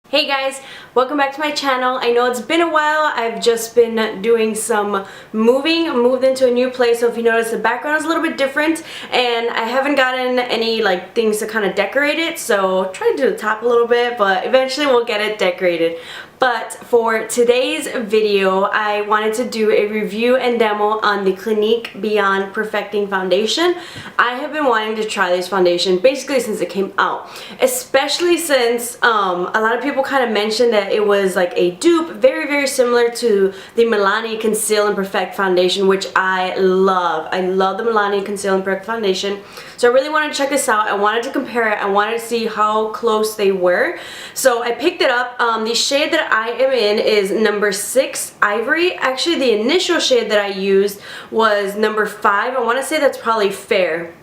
Hey guys, welcome back to my channel. I know it's been a while. I've just been doing some moved into a new place, so if you notice the background is a little bit different and I haven't gotten any like things to kind of decorate it, so try to do the top a little bit, but eventually we'll get it decorated. But for today's video, I wanted to do a review and demo on the Clinique Beyond Perfecting Foundation. I have been wanting to try this foundation basically since it came out, especially since a lot of people kind of mentioned that it was like a dupe, very similar to the Milani Conceal and Perfect Foundation, which I love. I love the Milani Conceal and Perfect Foundation. So I really wanted to check this out. I wanted to compare it. I wanted to see how close they were. So I picked it up. The shade that I am in is number 6 Ivory. Actually, the initial shade that I used was number 5. I want to say that's probably Fair.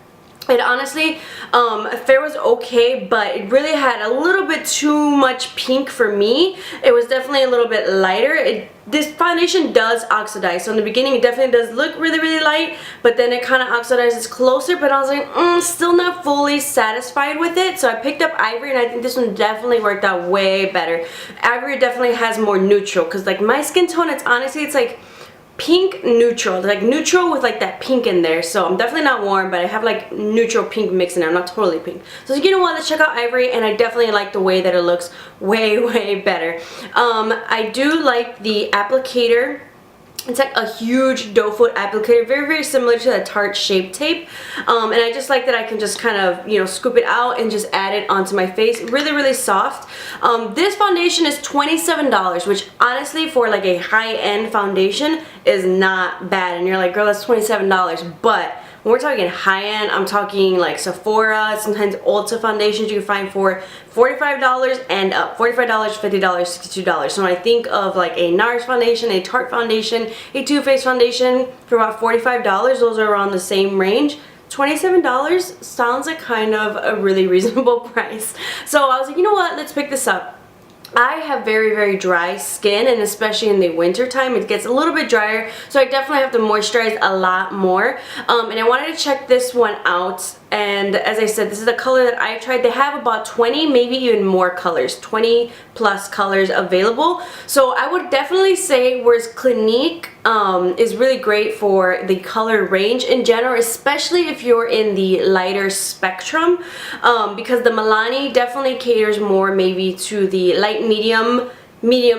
And honestly, Fair was okay, but it really had a little bit too much pink for me. It was definitely a little bit lighter. This foundation does oxidize, so in the beginning it definitely does look really light, but then it kind of oxidizes closer, but I was like, still not fully satisfied with it. So I picked up Ivory, and I think this one definitely worked out way better. Ivory definitely has more neutral, because like my skin tone, it's like pink neutral, like neutral with like that pink in there. So I'm definitely not warm, but I have like neutral pink mix in there. I'm not totally pink. So you know what, let's check out Ivory, and I definitely like the way that it looks way better. I do like the applicator. It's like a huge doe foot applicator, very similar to the Tarte Shape Tape, and I just like that I can just kind of, you know, scoop it out and just add it onto my face. Really soft. This foundation is $27, which honestly for like a high-end foundation is not bad, and you're like, girl, that's $27, but when we're talking high-end, I'm talking like Sephora, sometimes Ulta foundations you can find for $45 and up. $45, $50, $62. So when I think of like a Nars foundation, a Tarte foundation, a Too Faced foundation for about $45, those are around the same range. $27 sounds like kind of a really reasonable price. So I was like, you know what, let's pick this up. I have very dry skin, and especially in the winter time it gets a little bit drier, so I definitely have to moisturize a lot more, and I wanted to check this one out. And as I said, this is the color that I've tried. They have about 20, maybe even more colors, 20 plus colors available. So I would definitely say whereas Clinique is really great for the color range in general, especially if you're in the lighter spectrum, because the Milani definitely caters more maybe to the light medium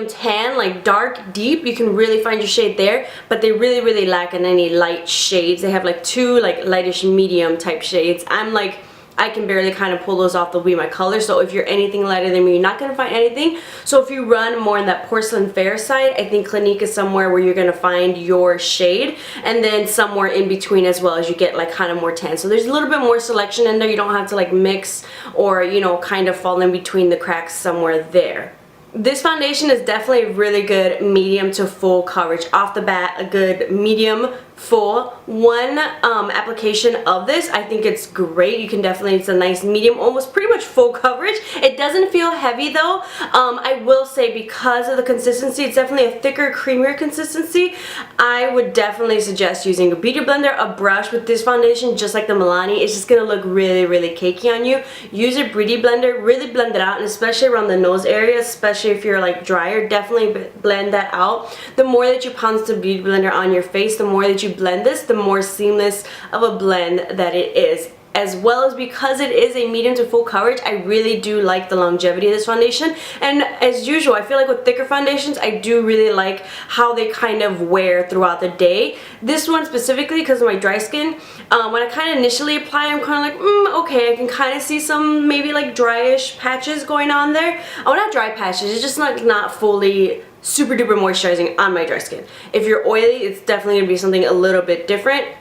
tan, like dark deep. You can really find your shade there, but they really lack in any light shades. They have like 2 like lightish medium type shades. I'm like, I can barely kind of pull those off. They'll be my color. So if you're anything lighter than me, you're not going to find anything. So if you run more in that porcelain fair side, I think Clinique is somewhere where you're going to find your shade, and then somewhere in between as well as you get like kind of more tan. So there's a little bit more selection in there. You don't have to like mix or, you know, kind of fall in between the cracks somewhere there. This foundation is definitely really good medium to full coverage. Off the bat, a good medium full. One application of this, I think it's great. You can definitely, it's a nice medium, almost pretty much full coverage. It doesn't feel heavy though. I will say because of the consistency, it's definitely a thicker, creamier consistency. I would definitely suggest using a beauty blender, a brush with this foundation, just like the Milani. It's just gonna look really cakey on you. Use a beauty blender, really blend it out, and especially around the nose area, especially if you're like drier, definitely blend that out. The more that you pounce the beauty blender on your face, the more that you blend this, the more seamless of a blend that it is. As well as because it is a medium to full coverage, I really do like the longevity of this foundation. And as usual, I feel like with thicker foundations, I do really like how they kind of wear throughout the day. This one specifically, because of my dry skin, when I kind of initially apply, I'm kind of like, okay, I can kind of see some maybe like dryish patches going on there. Oh, not dry patches, it's just not fully super duper moisturizing on my dry skin. If you're oily, it's definitely gonna be something a little bit different.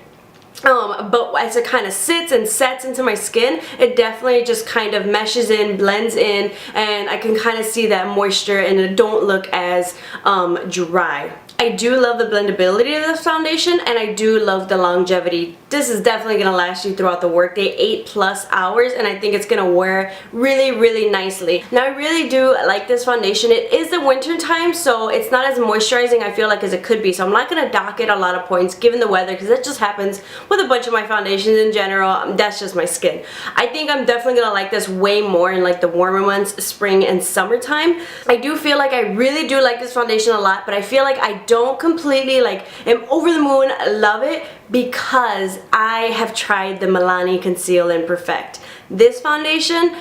But as it kind of sits and sets into my skin, it definitely just kind of meshes in, blends in, and I can kind of see that moisture and it don't look as dry. I do love the blendability of this foundation, and I do love the longevity. This is definitely going to last you throughout the workday, 8+ hours, and I think it's going to wear really nicely. Now I really do like this foundation. It is the winter time, so it's not as moisturizing I feel like as it could be, so I'm not going to dock it a lot of points given the weather, because that just happens with a bunch of my foundations in general. That's just my skin. I think I'm definitely going to like this way more in like the warmer months, spring and summertime. I do feel like I really do like this foundation a lot, but I feel like I don't completely like am over the moon love it, because I have tried the Milani Conceal and Perfect. This foundation,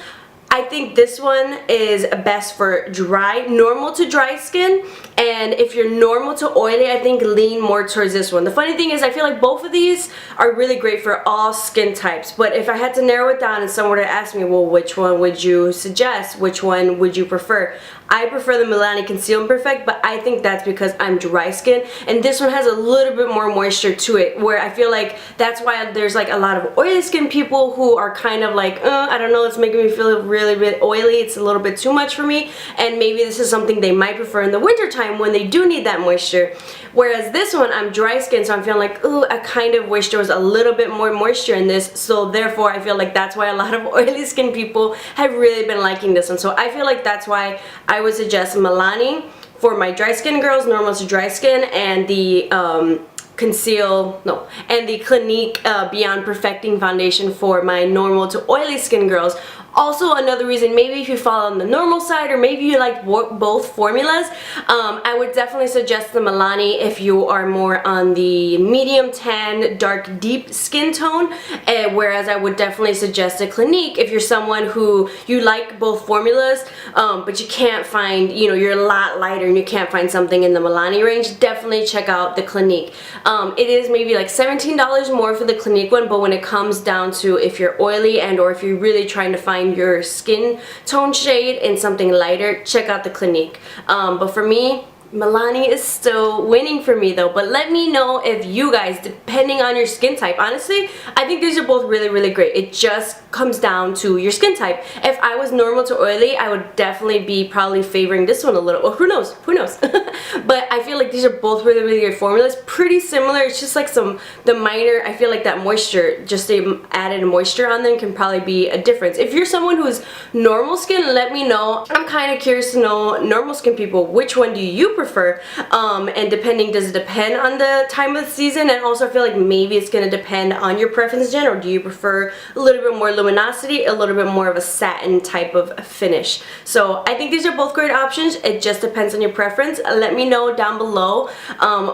I think this one is best for dry, normal to dry skin, and if you're normal to oily, I think lean more towards this one. The funny thing is I feel like both of these are really great for all skin types, but if I had to narrow it down and someone were to ask me, well, which one would you suggest? Which one would you prefer? I prefer the Milani Conceal and Perfect, but I think that's because I'm dry skin, and this one has a little bit more moisture to it, where I feel like that's why there's like a lot of oily skin people who are kind of like, I don't know, it's making me feel really bit oily, it's a little bit too much for me, and maybe this is something they might prefer in the winter time when they do need that moisture. Whereas this one, I'm dry skin, so I'm feeling like, ooh, I kind of wish there was a little bit more moisture in this, so therefore I feel like that's why a lot of oily skin people have really been liking this one. So I feel like that's why I would suggest Milani for my dry skin girls, normal to dry skin, and the and the Clinique Beyond Perfecting Foundation for my normal to oily skin girls. Also, another reason, maybe if you fall on the normal side, or maybe you like both formulas, I would definitely suggest the Milani if you are more on the medium tan, dark, deep skin tone, whereas I would definitely suggest the Clinique if you're someone who you like both formulas, but you can't find, you know, you're a lot lighter and you can't find something in the Milani range. Definitely check out the Clinique. It is maybe like $17 more for the Clinique one, but when it comes down to if you're oily and or if you're really trying to find your skin tone shade in something lighter, check out the Clinique. But for me, Milani is still winning for me though. But let me know if you guys, depending on your skin type, honestly, I think these are both really great. It just comes down to your skin type. If I was normal to oily, I would definitely be probably favoring this one a little. Or who knows? But I feel like these are both really good formulas. Pretty similar. It's just like the minor, I feel like that moisture, just the added moisture on them can probably be a difference. If you're someone who's normal skin, let me know. I'm kind of curious to know, normal skin people, which one do you prefer? And depending, does it depend on the time of the season? And also I feel like maybe it's going to depend on your preference in general. Do you prefer a little bit more luminosity, a little bit more of a satin type of finish? So I think these are both great options. It just depends on your preference. Let me know down below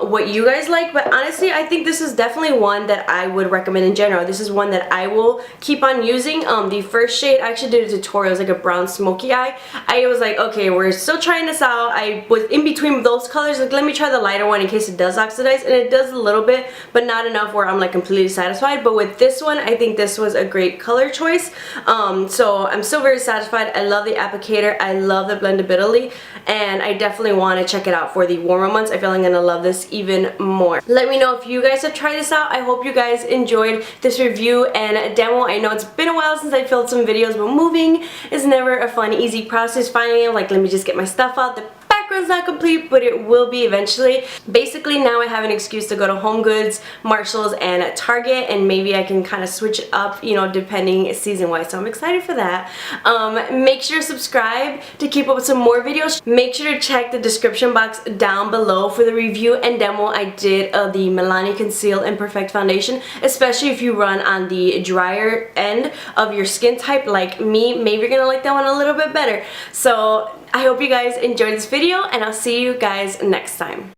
what you guys like, but honestly I think this is definitely one that I would recommend in general. This is one that I will keep on using. The first shade, I actually did a tutorial, it was like a brown smoky eye. I was like, okay, we're still trying this out. I was in between those colors, like let me try the lighter one in case it does oxidize, and it does a little bit, but not enough where I'm like completely satisfied. But with this one, I think this was a great color choice. So I'm still very satisfied. I love the applicator, I love the blendability, and I definitely want to check it out for the warmer months. I feel like I'm gonna love this even more. Let me know if you guys have tried this out. I hope you guys enjoyed this review and demo. I know it's been a while since I filmed some videos, but moving is never a fun, easy process. Finally, I'm like, let me just get my stuff out. The background's not complete, but it will be eventually. Basically, now I have an excuse to go to Home Goods, Marshalls, and Target, and maybe I can kind of switch it up, you know, depending season-wise. So I'm excited for that. Make sure to subscribe to keep up with some more videos. Make sure to check the description box down below for the review and demo I did of the Milani Conceal and Perfect Foundation, especially if you run on the drier end of your skin type like me. Maybe you're gonna like that one a little bit better. So I hope you guys enjoyed this video, and I'll see you guys next time.